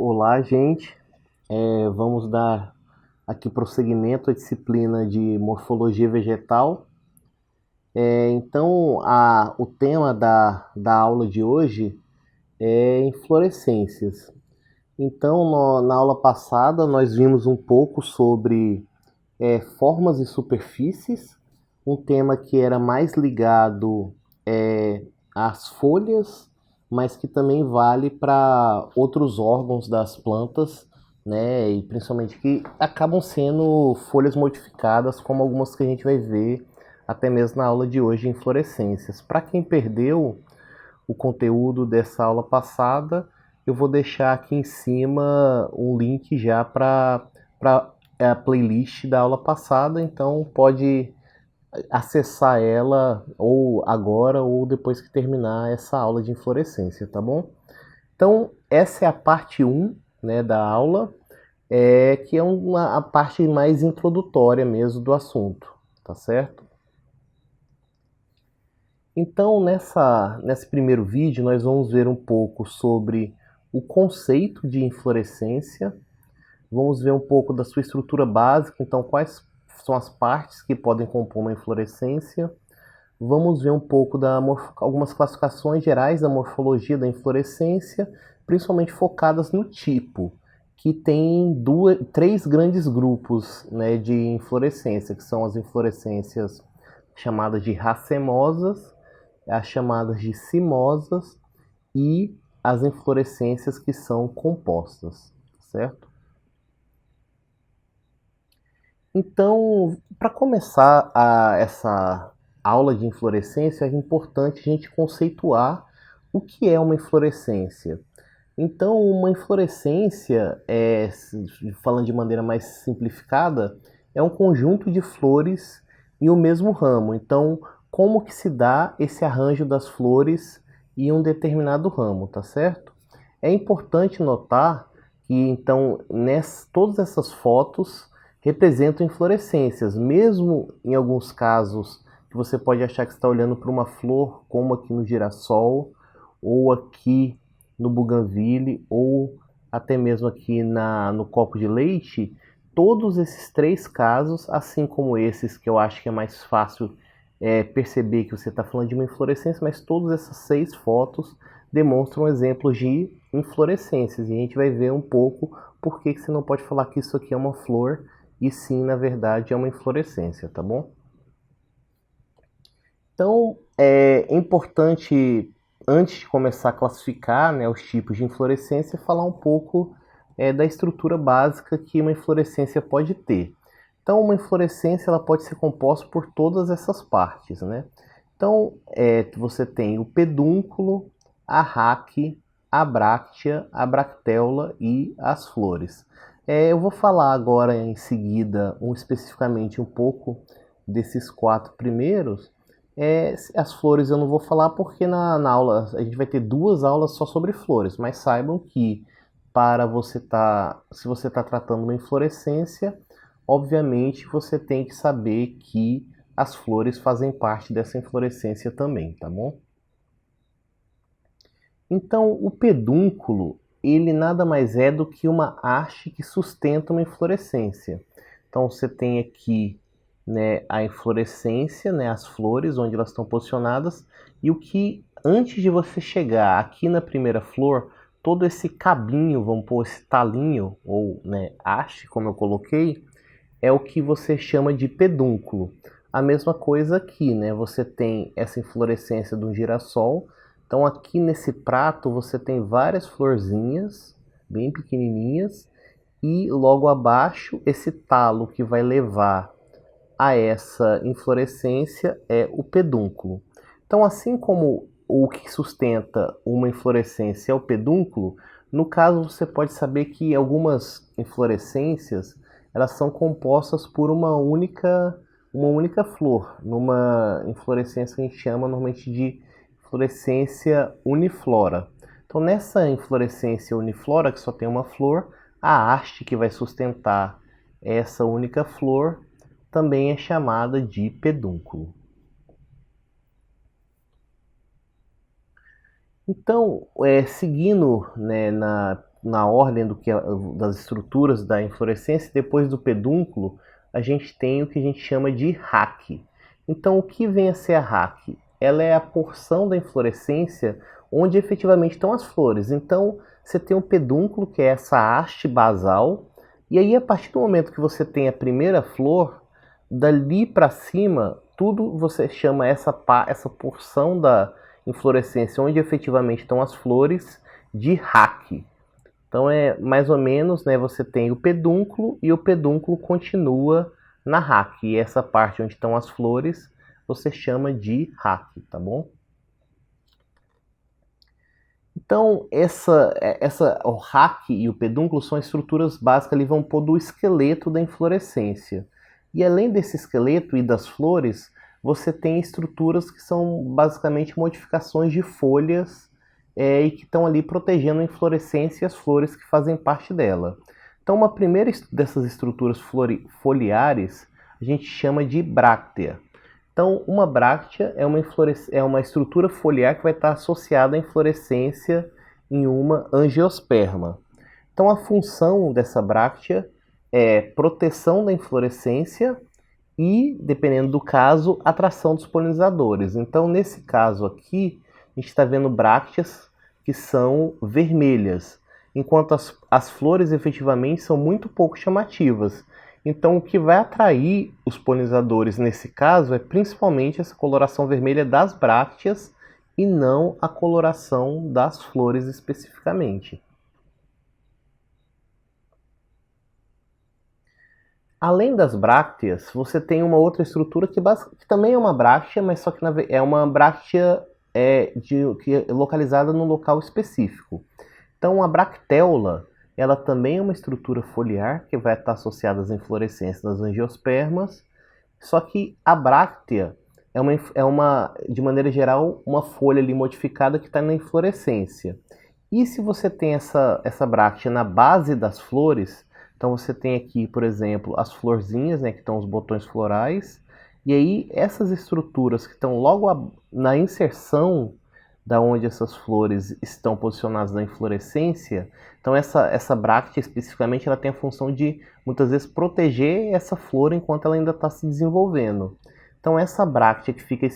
Olá, gente. Vamos dar aqui prosseguimento à disciplina de morfologia vegetal. O tema da aula de hoje é inflorescências. Então, na aula passada, nós vimos um pouco sobre formas e superfícies, um tema que era mais ligado às folhas, mas que também vale para outros órgãos das plantas, né? E principalmente que acabam sendo folhas modificadas, como algumas que a gente vai ver até mesmo na aula de hoje, inflorescências. Para quem perdeu o conteúdo dessa aula passada, eu vou deixar aqui em cima um link já para a playlist da aula passada, então pode acessar ela ou agora ou depois que terminar essa aula de inflorescência, tá bom? Então, essa é a parte 1, né, da aula, que é a parte mais introdutória mesmo do assunto, tá certo? Então, nesse primeiro vídeo, nós vamos ver um pouco sobre o conceito de inflorescência, vamos ver um pouco da sua estrutura básica, então quais são as partes que podem compor uma inflorescência. Vamos ver um pouco algumas classificações gerais da morfologia da inflorescência, principalmente focadas no tipo, que tem três grandes grupos, né, de inflorescência, que são as inflorescências chamadas de racemosas, as chamadas de cimosas e as inflorescências que são compostas, certo? Então, para começar essa aula de inflorescência, é importante a gente conceituar o que é uma inflorescência. Então, uma inflorescência, falando de maneira mais simplificada, é um conjunto de flores em um mesmo ramo. Então, como que se dá esse arranjo das flores em um determinado ramo, tá certo? É importante notar que, então, todas essas fotos representam inflorescências, mesmo em alguns casos que você pode achar que está olhando para uma flor, como aqui no girassol, ou aqui no buganvília, ou até mesmo aqui no copo de leite. Todos esses três casos, assim como esses que eu acho que é mais fácil perceber que você está falando de uma inflorescência, mas todas essas 6 fotos demonstram exemplos de inflorescências. E a gente vai ver um pouco por que você não pode falar que isso aqui é uma flor e sim, na verdade, é uma inflorescência, tá bom? Então, é importante, antes de começar a classificar, né, os tipos de inflorescência, falar um pouco da estrutura básica que uma inflorescência pode ter. Então, uma inflorescência ela pode ser composta por todas essas partes, né? Então, você tem o pedúnculo, a raque, a bráctea, a bracteola e as flores. Eu vou falar agora em seguida, especificamente um pouco desses 4 primeiros. As flores eu não vou falar porque na aula a gente vai ter 2 aulas só sobre flores, mas saibam que se você está tratando uma inflorescência, obviamente você tem que saber que as flores fazem parte dessa inflorescência também, tá bom? Então, o pedúnculo, ele nada mais é do que uma haste que sustenta uma inflorescência. Então, você tem aqui, né, a inflorescência, né, as flores, onde elas estão posicionadas, e o que, antes de você chegar aqui na primeira flor, todo esse cabinho, vamos pôr esse talinho, ou, né, haste, como eu coloquei, é o que você chama de pedúnculo. A mesma coisa aqui, né? Você tem essa inflorescência do girassol. Então aqui nesse prato você tem várias florzinhas, bem pequenininhas, e logo abaixo esse talo que vai levar a essa inflorescência é o pedúnculo. Então assim como o que sustenta uma inflorescência é o pedúnculo, no caso você pode saber que algumas inflorescências elas são compostas por uma única flor, numa inflorescência que a gente chama normalmente de inflorescência uniflora. Então, nessa inflorescência uniflora, que só tem uma flor, a haste que vai sustentar essa única flor também é chamada de pedúnculo. Então, seguindo, né, na ordem das estruturas da inflorescência, depois do pedúnculo, a gente tem o que a gente chama de raque. Então, o que vem a ser a raque? Ela é a porção da inflorescência onde efetivamente estão as flores. Então, você tem o pedúnculo, que é essa haste basal, e aí a partir do momento que você tem a primeira flor, dali para cima, tudo você chama essa porção da inflorescência onde efetivamente estão as flores de raque. Então é mais ou menos, né, você tem o pedúnculo e o pedúnculo continua na raque. E essa parte onde estão as flores você chama de raque, tá bom? Então o raque e o pedúnculo são estruturas básicas ali vão pôr do esqueleto da inflorescência. E além desse esqueleto e das flores, você tem estruturas que são basicamente modificações de folhas e que estão ali protegendo a inflorescência e as flores que fazem parte dela. Então, uma primeira dessas estruturas foliares a gente chama de bráctea. Então, uma bráctea é uma estrutura foliar que vai estar associada à inflorescência em uma angiosperma. Então, a função dessa bráctea é proteção da inflorescência e, dependendo do caso, atração dos polinizadores. Então, nesse caso aqui, a gente está vendo brácteas que são vermelhas, enquanto as flores efetivamente são muito pouco chamativas. Então, o que vai atrair os polinizadores nesse caso é principalmente essa coloração vermelha das brácteas e não a coloração das flores especificamente. Além das brácteas, você tem uma outra estrutura que também é uma bráctea, mas só que é uma bráctea que é localizada num local específico. Então, a bracteola, ela também é uma estrutura foliar que vai estar associada às inflorescências das angiospermas, só que a bráctea de maneira geral, uma folha ali modificada que está na inflorescência. E se você tem essa bráctea na base das flores, então você tem aqui, por exemplo, as florzinhas, né, que estão os botões florais, e aí essas estruturas que estão logo na inserção da onde essas flores estão posicionadas na inflorescência, então essa bráctea especificamente ela tem a função de muitas vezes proteger essa flor enquanto ela ainda está se desenvolvendo. Então essa bráctea que fica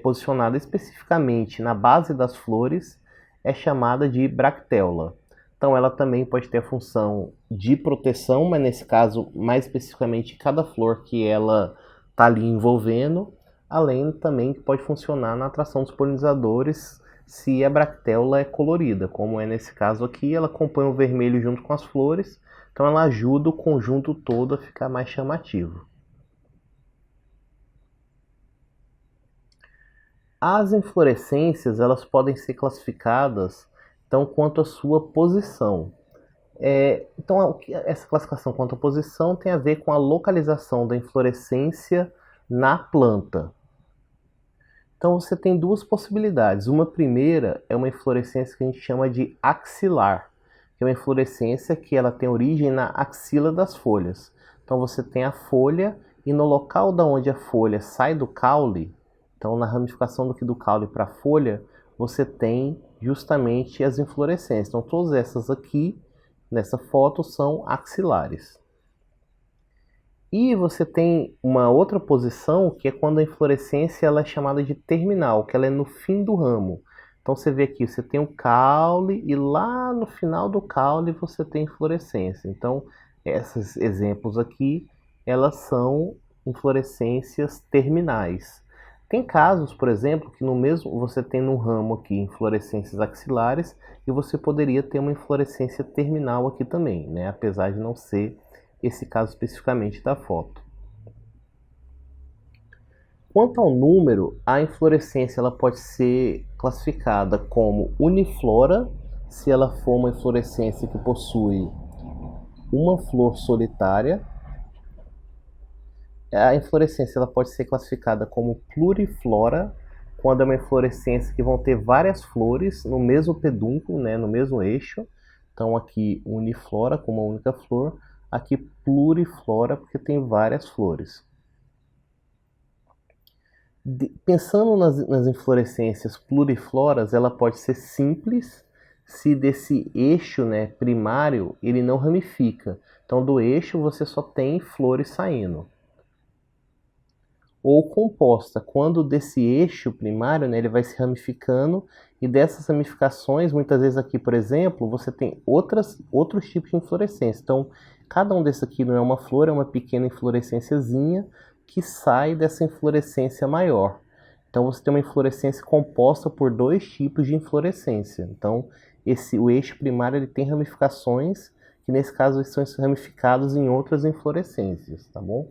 posicionada especificamente na base das flores é chamada de bracteola. Então ela também pode ter a função de proteção, mas nesse caso mais especificamente cada flor que ela está ali envolvendo, além também que pode funcionar na atração dos polinizadores se a bracteola é colorida, como é nesse caso aqui, ela acompanha o vermelho junto com as flores, então ela ajuda o conjunto todo a ficar mais chamativo. As inflorescências elas podem ser classificadas então quanto à sua posição. Então essa classificação quanto à posição tem a ver com a localização da inflorescência na planta. Então você tem duas possibilidades. Uma primeira é uma inflorescência que a gente chama de axilar, que é uma inflorescência que ela tem origem na axila das folhas. Então você tem a folha e no local da onde a folha sai do caule, então na ramificação do caule para a folha, você tem justamente as inflorescências. Então todas essas aqui nessa foto são axilares. E você tem uma outra posição que é quando a inflorescência ela é chamada de terminal, que ela é no fim do ramo. Então você vê aqui, você tem o caule e lá no final do caule você tem inflorescência. Então esses exemplos aqui, elas são inflorescências terminais. Tem casos, por exemplo, que no mesmo você tem no ramo aqui inflorescências axilares e você poderia ter uma inflorescência terminal aqui também, né? Apesar de não ser esse caso especificamente da foto. Quanto ao número, a inflorescência ela pode ser classificada como uniflora, se ela for uma inflorescência que possui uma flor solitária. A inflorescência ela pode ser classificada como pluriflora, quando é uma inflorescência que vão ter várias flores no mesmo pedúnculo, né, no mesmo eixo. Então aqui uniflora com uma única flor, aqui pluriflora porque tem várias flores. Pensando nas inflorescências plurifloras, ela pode ser simples, se desse eixo, né, primário, ele não ramifica. Então, do eixo você só tem flores saindo. Ou composta, quando desse eixo primário, né, ele vai se ramificando, e dessas ramificações, muitas vezes aqui, por exemplo, você tem outros tipos de inflorescência. Então, cada um desses aqui não é uma flor, é uma pequena inflorescênciazinha que sai dessa inflorescência maior. Então, você tem uma inflorescência composta por dois tipos de inflorescência. Então, o eixo primário ele tem ramificações, que nesse caso eles são ramificados em outras inflorescências, tá bom?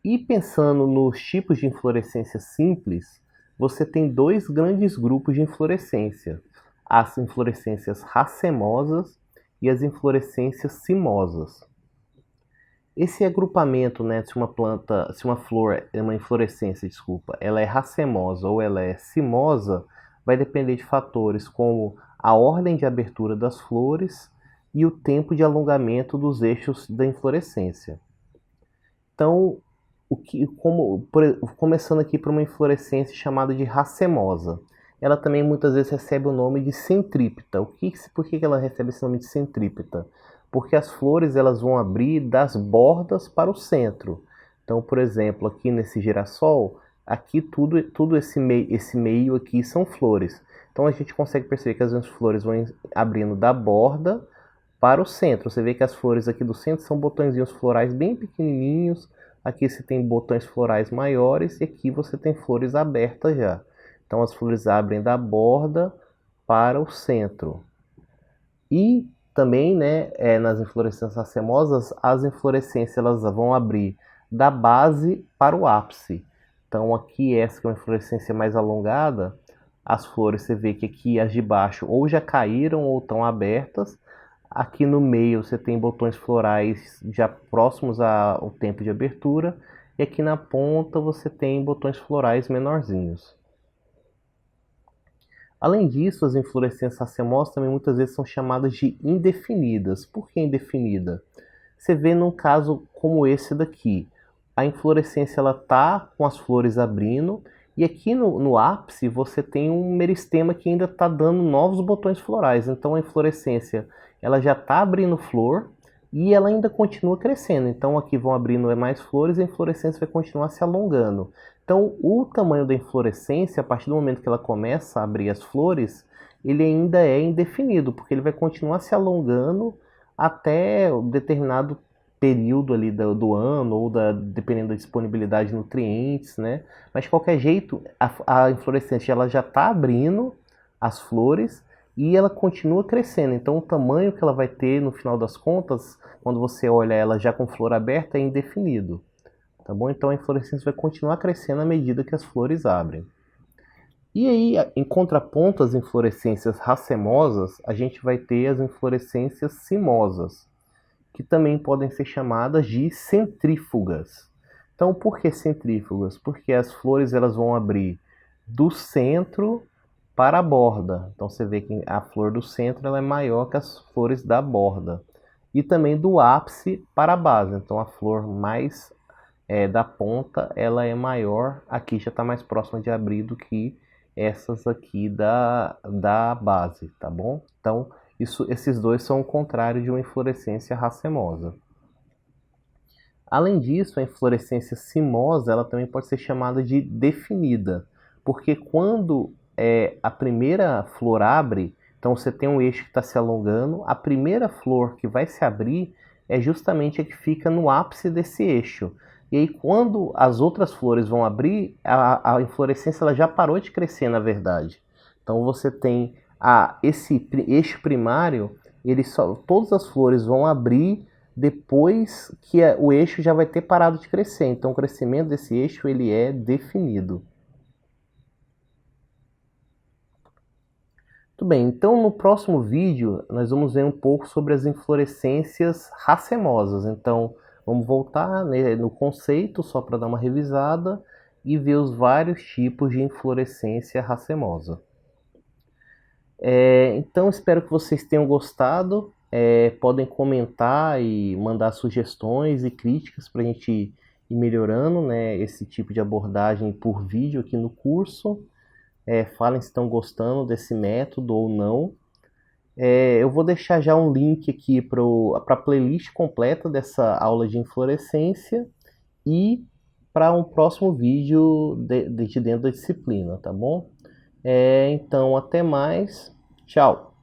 E pensando nos tipos de inflorescência simples, você tem dois grandes grupos de inflorescência: as inflorescências racemosas e as inflorescências cimosas. Esse agrupamento, né, se uma flor, uma inflorescência, desculpa, ela é racemosa ou ela é cimosa, vai depender de fatores como a ordem de abertura das flores e o tempo de alongamento dos eixos da inflorescência. Então, começando aqui por uma inflorescência chamada de racemosa. Ela também muitas vezes recebe o nome de centrípeta. Por que ela recebe esse nome de centrípeta? Porque as flores elas vão abrir das bordas para o centro. Então, por exemplo, aqui nesse girassol, aqui tudo esse meio aqui são flores. Então a gente consegue perceber que as flores vão abrindo da borda para o centro. Você vê que as flores aqui do centro são botõezinhos florais bem pequenininhos. Aqui você tem botões florais maiores e aqui você tem flores abertas já. Então as flores abrem da borda para o centro. E também, né, nas inflorescências racemosas, as inflorescências elas vão abrir da base para o ápice. Então aqui essa que é uma inflorescência mais alongada, as flores você vê que aqui as de baixo ou já caíram ou estão abertas. Aqui no meio você tem botões florais já próximos ao tempo de abertura. E aqui na ponta você tem botões florais menorzinhos. Além disso, as inflorescências racemosas também muitas vezes são chamadas de indefinidas. Por que indefinida? Você vê num caso como esse daqui. A inflorescência ela tá com as flores abrindo e aqui no ápice você tem um meristema que ainda está dando novos botões florais. Então a inflorescência ela já está abrindo flor e ela ainda continua crescendo. Então aqui vão abrindo mais flores e a inflorescência vai continuar se alongando. Então o tamanho da inflorescência, a partir do momento que ela começa a abrir as flores, ele ainda é indefinido, porque ele vai continuar se alongando até um determinado período ali do ano, ou dependendo da disponibilidade de nutrientes, né? Mas de qualquer jeito, a inflorescência ela já está abrindo as flores e ela continua crescendo. Então o tamanho que ela vai ter no final das contas, quando você olha ela já com flor aberta, é indefinido. Tá bom? Então a inflorescência vai continuar crescendo à medida que as flores abrem. E aí, em contraponto às inflorescências racemosas, a gente vai ter as inflorescências cimosas, que também podem ser chamadas de centrífugas. Então, por que centrífugas? Porque as flores elas vão abrir do centro para a borda. Então, você vê que a flor do centro ela é maior que as flores da borda. E também do ápice para a base. Então, a flor mais da ponta ela é maior. Aqui já está mais próxima de abrir do que essas aqui da base, tá bom? Então, esses dois são o contrário de uma inflorescência racemosa. Além disso, a inflorescência cimosa ela também pode ser chamada de definida, porque quando a primeira flor abre, então você tem um eixo que está se alongando, a primeira flor que vai se abrir é justamente a que fica no ápice desse eixo. E aí, quando as outras flores vão abrir, a inflorescência ela já parou de crescer, na verdade. Então você tem esse eixo primário, todas as flores vão abrir depois que o eixo já vai ter parado de crescer. Então o crescimento desse eixo ele é definido. Muito bem, então no próximo vídeo nós vamos ver um pouco sobre as inflorescências racemosas. Então vamos voltar, né, no conceito só para dar uma revisada e ver os vários tipos de inflorescência racemosa. Então espero que vocês tenham gostado. Podem comentar e mandar sugestões e críticas para a gente ir melhorando, né, esse tipo de abordagem por vídeo aqui no curso. falem se estão gostando desse método ou não. Eu vou deixar já um link aqui para a playlist completa dessa aula de inflorescência e para um próximo vídeo de dentro da disciplina, tá bom? Então, até mais. Tchau!